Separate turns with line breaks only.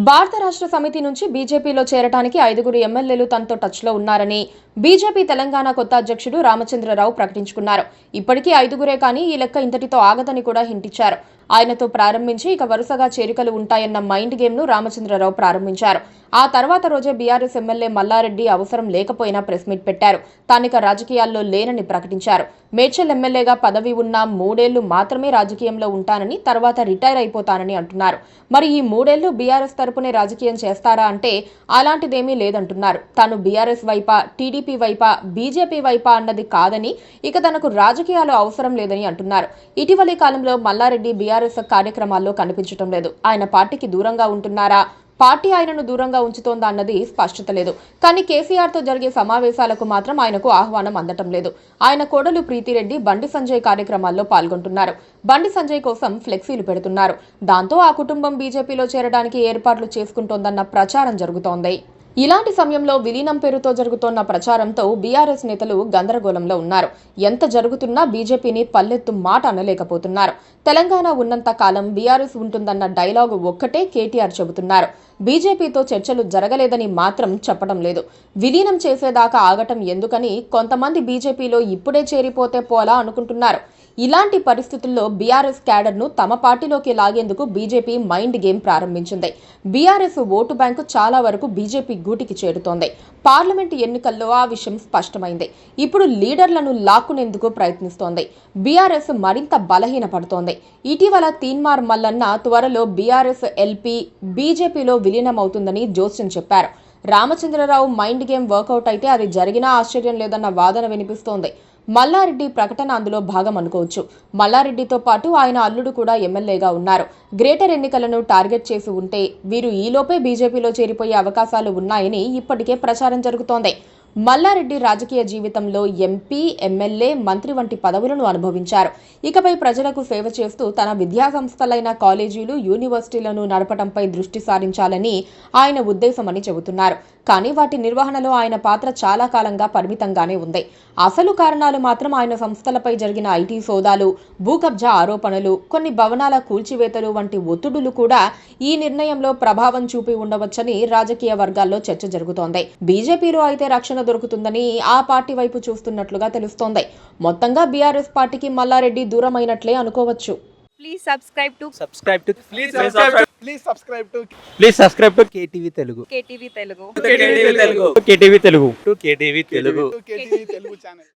భారత రాష్ట్ర సమితి నుంచి బీజేపీలో చేరటానికి 5 ఎమ్మెల్యేలు తనతో టచ్లో ఉన్నారని బీజేపీ తెలంగాణ కొత్త అధ్యక్షుడు రామచంద్రరావు ప్రకటించుకున్నారు. ఇప్పటికీ 5 కానీ ఈ లెక్క ఇంతటితో ఆగదని కూడా హింటిచ్చారు. ఆయనతో ప్రారంభించి ఇక వరుసగా చేరికలు ఉంటాయన్న మైండ్ గేమ్ను రామచంద్రరావు ప్రారంభించారు. ఆ తర్వాత రోజే బీఆర్ఎస్ ఎమ్మెల్యే మల్లారెడ్డి అవసరం లేకపోయినా ప్రెస్ మీట్ పెట్టారు. తానిక రాజకీయాల్లో లేనని ప్రకటించారు. మేడ్చల్ ఎమ్మెల్యేగా పదవి ఉన్న 3 ఏళ్లు మాత్రమే రాజకీయంలో ఉంటానని, తర్వాత రిటైర్ అయిపోతానని అంటున్నారు. మరి ఈ 3 ఏళ్లు బీఆర్ఎస్ తరపునే రాజకీయం చేస్తారా అంటే అలాంటిదేమీ లేదంటున్నారు. తాను బీఆర్ఎస్ వైపా, టీడీపీ వైపా, బీజేపీ వైపా అన్నది కాదని, ఇక తనకు రాజకీయాలు అవసరం లేదని అంటున్నారు. ఇటీవలి కాలంలో మల్లారెడ్డి బీఆర్ఎస్ కార్యక్రమాల్లో కనిపించడం లేదు. ఆయన పార్టీకి దూరంగా ఉంటున్నారా, పార్టీ ఆయనను దూరంగా ఉంచుతోందా అన్నది స్పష్టత లేదు. కానీ కేసీఆర్తో జరిగే సమావేశాలకు మాత్రం ఆయనకు ఆహ్వానం అందటం లేదు. ఆయన కోడలు ప్రీతిరెడ్డి బండి సంజయ్ కార్యక్రమాల్లో పాల్గొంటున్నారు. బండి సంజయ్ కోసం ఫ్లెక్సీలు పెడుతున్నారు. దాంతో ఆ కుటుంబం బీజేపీలో చేరడానికి ఏర్పాట్లు చేసుకుంటోందన్న ప్రచారం జరుగుతోంది. ఇలాంటి సమయంలో విలీనం పేరుతో జరుగుతోన్న ప్రచారంతో బీఆర్ఎస్ నేతలు గందరగోళంలో ఉన్నారు. ఎంత జరుగుతున్నా బీజేపీని పల్లెత్తు మాట అనలేకపోతున్నారు. తెలంగాణ ఉన్నంత కాలం బీఆర్ఎస్ ఉంటుందన్న డైలాగు ఒక్కటే కేటీఆర్ చెబుతున్నారు. బీజేపీతో చర్చలు జరగలేదని మాత్రం చెప్పడం లేదు. విలీనం చేసేదాకా ఆగటం ఎందుకని కొంతమంది బీజేపీలో ఇప్పుడే చేరిపోతే పోలా అనుకుంటున్నారు. ఇలాంటి పరిస్థితుల్లో బీఆర్ఎస్ క్యాడర్ను తమ పార్టీలోకి లాగేందుకు బీజేపీ మైండ్ గేమ్ ప్రారంభించింది. బీఆర్ఎస్ ఓటు బ్యాంకు చాలా వరకు బీజేపీ గూటికి చేరుతోంది. పార్లమెంటు ఎన్నికల్లో ఆ విషయం స్పష్టమైంది. ఇప్పుడు లీడర్లను లాక్కునేందుకు ప్రయత్నిస్తోంది. బీఆర్ఎస్ మరింత బలహీనపడుతోంది. ఇటీవల తీన్మార్ మల్లన్న త్వరలో బీఆర్ఎస్ ఎల్పీ బీజేపీలో విలీనమవుతుందని జోస్యం చెప్పారు. రామచంద్రరావు మైండ్ గేమ్ వర్కౌట్ అయితే అది జరిగినా ఆశ్చర్యం లేదన్న వాదన వినిపిస్తోంది. మల్లారెడ్డి ప్రకటన అందులో భాగం అనుకోవచ్చు. మల్లారెడ్డితో పాటు ఆయన అల్లుడు కూడా ఎమ్మెల్యేగా ఉన్నారు. గ్రేటర్ ఎన్నికలను టార్గెట్ చేసి ఉంటే వీరు ఈలోపే బీజేపీలో చేరిపోయే అవకాశాలు ఉన్నాయని ఇప్పటికే ప్రచారం జరుగుతోంది. మల్లారెడ్డి రాజకీయ జీవితంలో ఎంపీ, ఎమ్మెల్యే, మంత్రి వంటి పదవులను అనుభవించారు. ఇకపై ప్రజలకు సేవ చేస్తూ తన విద్యాసంస్థలైన కాలేజీలు, యూనివర్సిటీలను నడపడంపై దృష్టి సారించాలని ఆయన ఉద్దేశమని చెబుతున్నారు. కానీ వాటి నిర్వహణలో ఆయన పాత్ర చాలా కాలంగా పరిమితంగానే ఉంది. అసలు కారణాలు మాత్రం ఆయన సంస్థలపై జరిగిన ఐటీ సోదాలు, భూకబ్జా ఆరోపణలు, కొన్ని భవనాల కూల్చివేతలు వంటి ఒత్తిడులు కూడా ఈ నిర్ణయంలో ప్రభావం చూపి ఉండవచ్చని రాజకీయ వర్గాల్లో చర్చ జరుగుతోంది. బీజేపీలో అయితే రక్షణ దొరుకుతుందని ఆ పార్టీ వైపు చూస్తున్నట్లుగా తెలుస్తోంది. మొత్తంగా బీఆర్ఎస్ పార్టీకి మల్లారెడ్డి దూరమైనట్లే అనుకోవచ్చు.
Please subscribe to
KTV Telugu.
KTV Telugu.
KTV Telugu channel.